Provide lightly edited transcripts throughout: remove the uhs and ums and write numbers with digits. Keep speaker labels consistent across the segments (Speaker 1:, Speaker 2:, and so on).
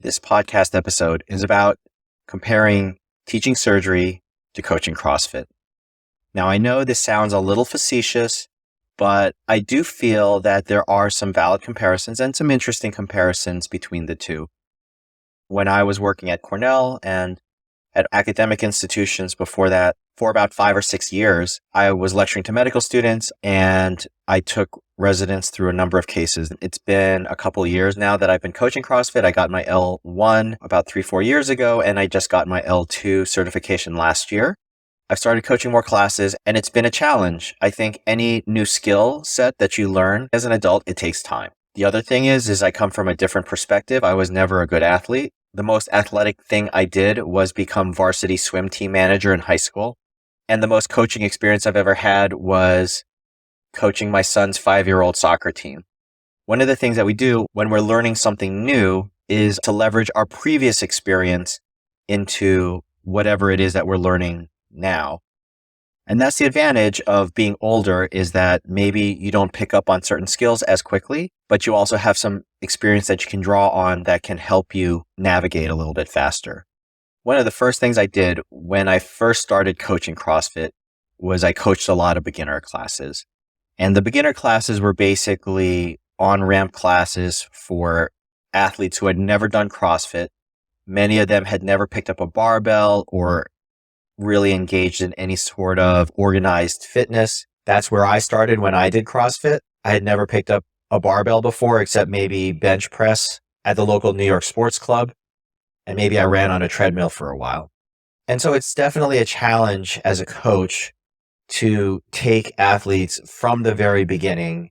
Speaker 1: This podcast episode is about comparing teaching surgery to coaching CrossFit. Now, I know this sounds a little facetious, but I do feel that there are some valid comparisons and some interesting comparisons between the two. When I was working at Cornell and at academic institutions before that, for about 5 or 6 years, I was lecturing to medical students and I took residents through a number of cases. It's been a couple of years now that I've been coaching CrossFit. I got my L1 about 3-4 years ago, and I just got my L2 certification last year. I've started coaching more classes, and it's been a challenge. I think any new skill set that you learn as an adult, it takes time. The other thing is I come from a different perspective. I was never a good athlete. The most athletic thing I did was become varsity swim team manager in high school. And the most coaching experience I've ever had was coaching my son's 5-year-old soccer team. One of the things that we do when we're learning something new is to leverage our previous experience into whatever it is that we're learning now. And that's the advantage of being older, is that maybe you don't pick up on certain skills as quickly, but you also have some experience that you can draw on that can help you navigate a little bit faster. One of the first things I did when I first started coaching CrossFit was I coached a lot of beginner classes. And the beginner classes were basically on-ramp classes for athletes who had never done CrossFit. Many of them had never picked up a barbell or really engaged in any sort of organized fitness. That's where I started when I did CrossFit. I had never picked up a barbell before, except maybe bench press at the local New York sports club. And maybe I ran on a treadmill for a while. And so it's definitely a challenge as a coach to take athletes from the very beginning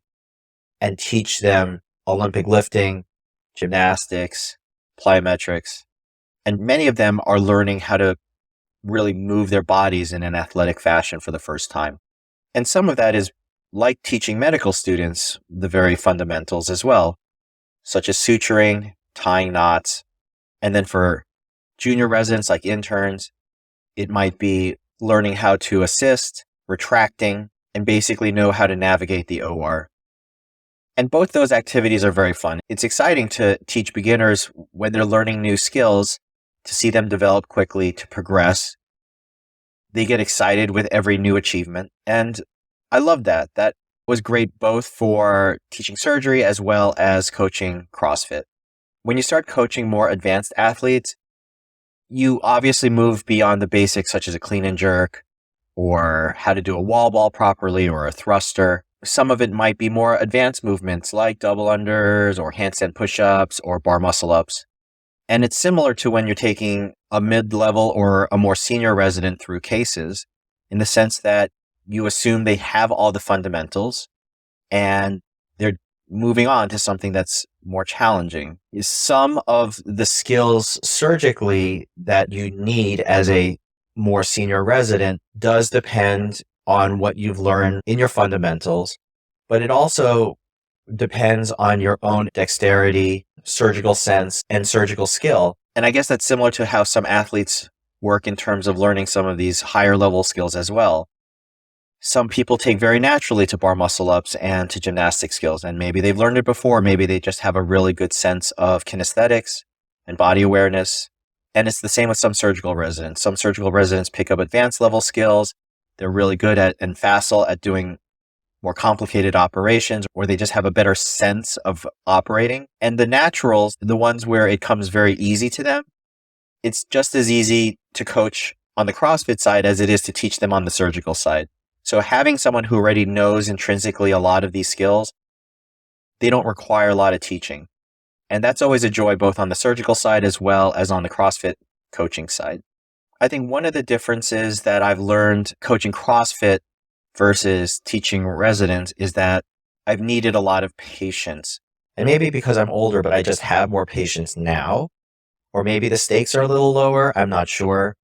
Speaker 1: and teach them Olympic lifting, gymnastics, plyometrics. And many of them are learning how to really move their bodies in an athletic fashion for the first time. And some of that is like teaching medical students the very fundamentals as well, such as suturing, tying knots. And then for junior residents like interns, it might be learning how to assist, retracting, and basically know how to navigate the OR. And both those activities are very fun. It's exciting to teach beginners when they're learning new skills, to see them develop quickly, to progress. They get excited with every new achievement. And I love that. That was great both for teaching surgery as well as coaching CrossFit. When you start coaching more advanced athletes, you obviously move beyond the basics such as a clean and jerk or how to do a wall ball properly or a thruster. Some of it might be more advanced movements like double unders or handstand push-ups or bar muscle ups. And it's similar to when you're taking a mid-level or a more senior resident through cases, in the sense that you assume they have all the fundamentals and they're moving on to something that's more challenging. Some of the skills surgically that you need as a more senior resident does depend on what you've learned in your fundamentals, but it also depends on your own dexterity, surgical sense, and surgical skill. And I guess that's similar to how some athletes work in terms of learning some of these higher level skills as well. Some people take very naturally to bar muscle ups and to gymnastic skills, and maybe they've learned it before. Maybe they just have a really good sense of kinesthetics and body awareness. And it's the same with some surgical residents. Some surgical residents pick up advanced level skills. They're really good at and facile at doing more complicated operations, or they just have a better sense of operating. And the naturals, the ones where it comes very easy to them, it's just as easy to coach on the CrossFit side as it is to teach them on the surgical side. So having someone who already knows intrinsically a lot of these skills, they don't require a lot of teaching. And that's always a joy, both on the surgical side as well as on the CrossFit coaching side. I think one of the differences that I've learned coaching CrossFit versus teaching residents is that I've needed a lot of patience. And maybe because I'm older, but I just have more patience now. Or maybe the stakes are a little lower. I'm not sure.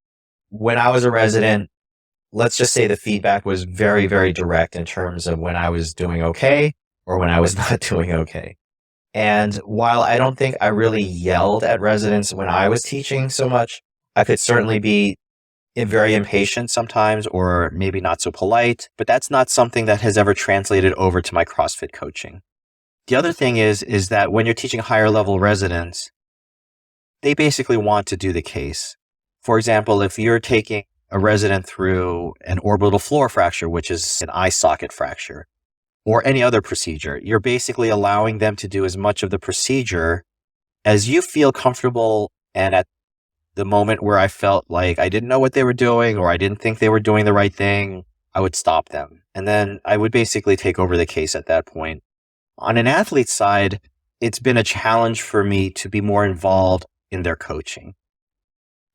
Speaker 1: When I was a resident, let's just say the feedback was very, very direct in terms of when I was doing okay or when I was not doing okay. And while I don't think I really yelled at residents when I was teaching so much, I could certainly be very impatient sometimes, or maybe not so polite, but that's not something that has ever translated over to my CrossFit coaching. The other thing is that when you're teaching higher level residents, they basically want to do the case. For example, if you're taking a resident through an orbital floor fracture, which is an eye socket fracture, or any other procedure, you're basically allowing them to do as much of the procedure as you feel comfortable. And at the moment where I felt like I didn't know what they were doing or I didn't think they were doing the right thing, I would stop them. And then I would basically take over the case at that point. On an athlete's side, it's been a challenge for me to be more involved in their coaching.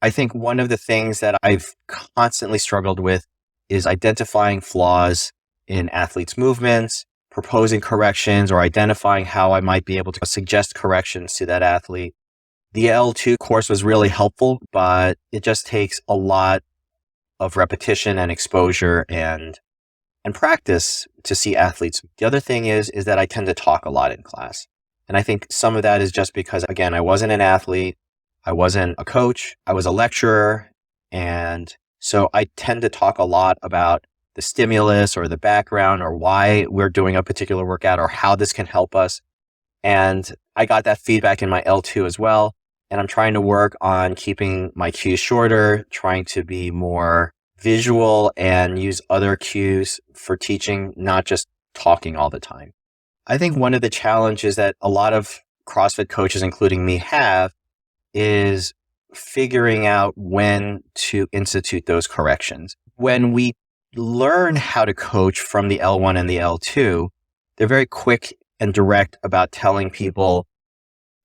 Speaker 1: I think one of the things that I've constantly struggled with is identifying flaws in athletes' movements, proposing corrections, or identifying how I might be able to suggest corrections to that athlete. The L2 course was really helpful, but it just takes a lot of repetition and exposure and practice to see athletes. The other thing is that I tend to talk a lot in class. And I think some of that is just because, again, I wasn't an athlete. I wasn't a coach. I was a lecturer. And so I tend to talk a lot about the stimulus or the background or why we're doing a particular workout or how this can help us. And I got that feedback in my L2 as well. And I'm trying to work on keeping my cues shorter, trying to be more visual and use other cues for teaching, not just talking all the time. I think one of the challenges that a lot of CrossFit coaches, including me, have is figuring out when to institute those corrections. When we learn how to coach from the L1 and the L2, they're very quick and direct about telling people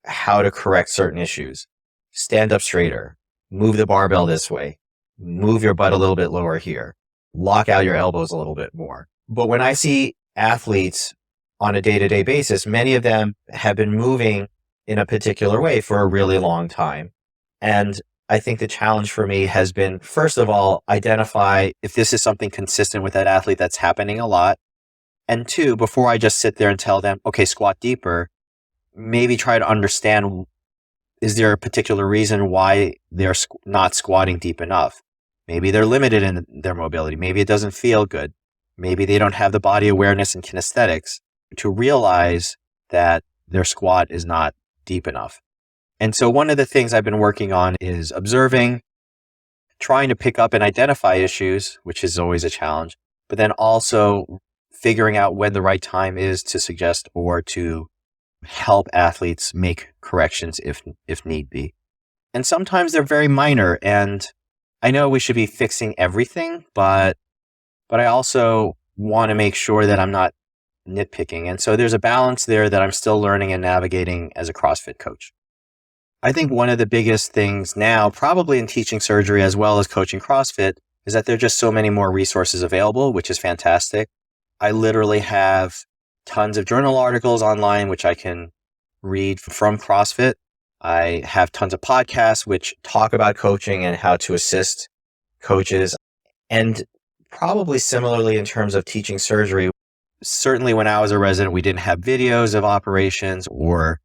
Speaker 1: how to correct certain issues. Stand up straighter, move the barbell this way, move your butt a little bit lower here, lock out your elbows a little bit more. But when I see athletes on a day-to-day basis, many of them have been moving in a particular way for a really long time. And I think the challenge for me has been, first of all, identify if this is something consistent with that athlete that's happening a lot. And two, before I just sit there and tell them, okay, squat deeper, maybe try to understand, is there a particular reason why they're not squatting deep enough? Maybe they're limited in their mobility. Maybe it doesn't feel good. Maybe they don't have the body awareness and kinesthetics to realize that their squat is not deep enough. And so one of the things I've been working on is observing, trying to pick up and identify issues, which is always a challenge, but then also figuring out when the right time is to suggest or to help athletes make corrections if need be. And sometimes they're very minor, and I know we should be fixing everything, but I also want to make sure that I'm not nitpicking. And so there's a balance there that I'm still learning and navigating as a CrossFit coach. I think one of the biggest things now, probably in teaching surgery as well as coaching CrossFit, is that there are just so many more resources available, which is fantastic. I literally have tons of journal articles online, which I can read from CrossFit. I have tons of podcasts which talk about coaching and how to assist coaches. And probably similarly in terms of teaching surgery, certainly when I was a resident, we didn't have videos of operations or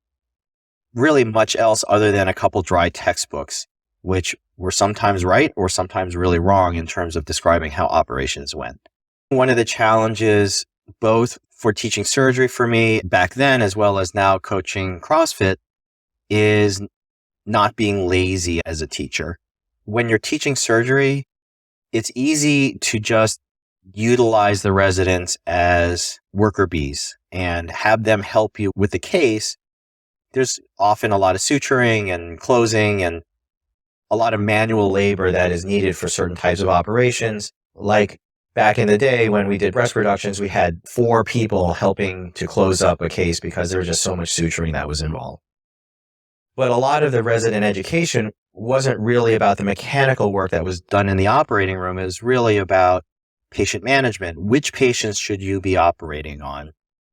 Speaker 1: really much else other than a couple dry textbooks, which were sometimes right or sometimes really wrong in terms of describing how operations went. One of the challenges, both for teaching surgery for me back then, as well as now coaching CrossFit, is not being lazy as a teacher. When you're teaching surgery, it's easy to just utilize the residents as worker bees and have them help you with the case. There's often a lot of suturing and closing and a lot of manual labor that is needed for certain types of operations. Like back in the day when we did breast reductions, we had 4 people helping to close up a case because there was just so much suturing that was involved. But a lot of the resident education wasn't really about the mechanical work that was done in the operating room. It was really about patient management. Which patients should you be operating on?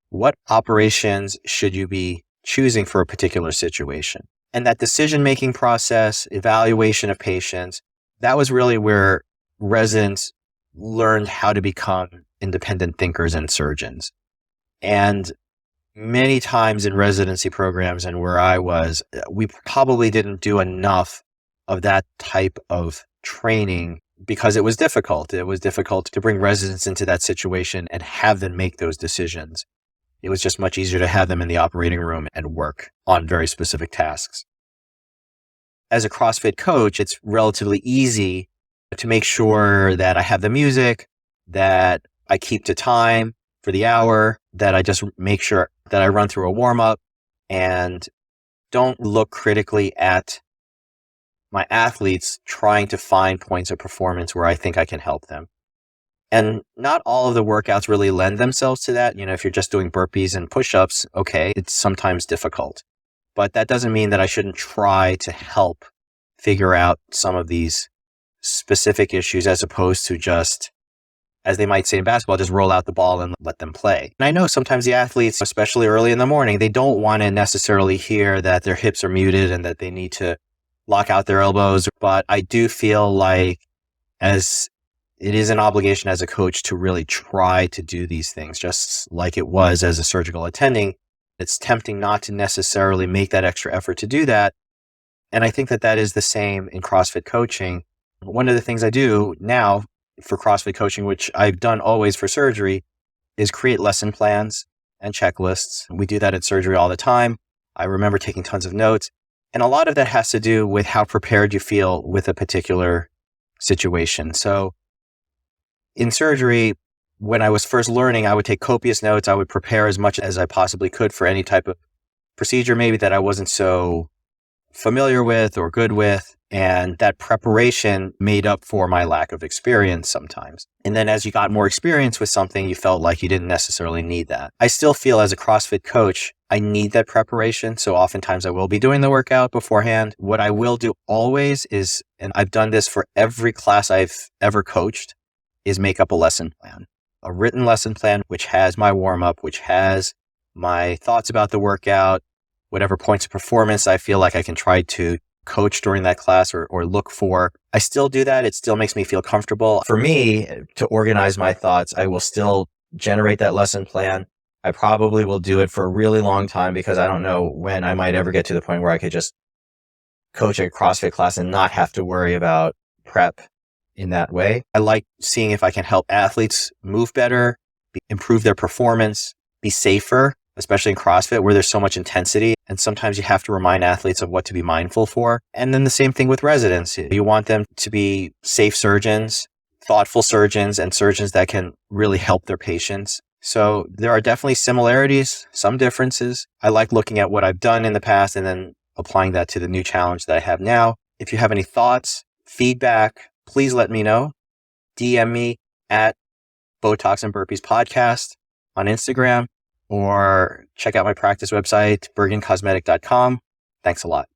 Speaker 1: What operations should you be choosing for a particular situation? And that decision-making process, evaluation of patients, that was really where residents learned how to become independent thinkers and surgeons. And many times in residency programs and where I was, we probably didn't do enough of that type of training because it was difficult. It was difficult to bring residents into that situation and have them make those decisions. It was just much easier to have them in the operating room and work on very specific tasks. as a CrossFit coach, it's relatively easy to make sure that I have the music, that I keep to time for the hour, that I just make sure that I run through a warm up and don't look critically at my athletes trying to find points of performance where I think I can help them. And not all of the workouts really lend themselves to that. If you're just doing burpees and push-ups, okay, it's sometimes difficult. But that doesn't mean that I shouldn't try to help figure out some of these specific issues as opposed to just, as they might say in basketball, just roll out the ball and let them play. And I know sometimes the athletes, especially early in the morning, they don't want to necessarily hear that their hips are muted and that they need to lock out their elbows. But I do feel like as it is an obligation as a coach to really try to do these things, just like it was as a surgical attending. It's tempting not to necessarily make that extra effort to do that. And I think that that is the same in CrossFit coaching. One of the things I do now for CrossFit coaching, which I've done always for surgery, is create lesson plans and checklists. We do that in surgery all the time. I remember taking tons of notes. And a lot of that has to do with how prepared you feel with a particular situation. So in surgery, when I was first learning, I would take copious notes. I would prepare as much as I possibly could for any type of procedure, maybe that I wasn't so familiar with or good with. And that preparation made up for my lack of experience sometimes. And then as you got more experience with something, you felt like you didn't necessarily need that. I still feel as a CrossFit coach, I need that preparation. So oftentimes I will be doing the workout beforehand. What I will do always is, and I've done this for every class I've ever coached, is make up a lesson plan, a written lesson plan, which has my warm up, which has my thoughts about the workout, whatever points of performance I feel like I can try to coach during that class or look for. I still do that. It still makes me feel comfortable. For me to organize my thoughts, I will still generate that lesson plan. I probably will do it for a really long time because I don't know when I might ever get to the point where I could just coach a CrossFit class and not have to worry about prep in that way. I like seeing if I can help athletes move better, improve their performance, be safer, especially in CrossFit where there's so much intensity. And sometimes you have to remind athletes of what to be mindful for. And then the same thing with residents. You want them to be safe surgeons, thoughtful surgeons, and surgeons that can really help their patients. So there are definitely similarities, some differences. I like looking at what I've done in the past and then applying that to the new challenge that I have now. If you have any thoughts, feedback, please let me know. DM me at Botox and Burpees Podcast on Instagram or check out my practice website, bergencosmetic.com. Thanks a lot.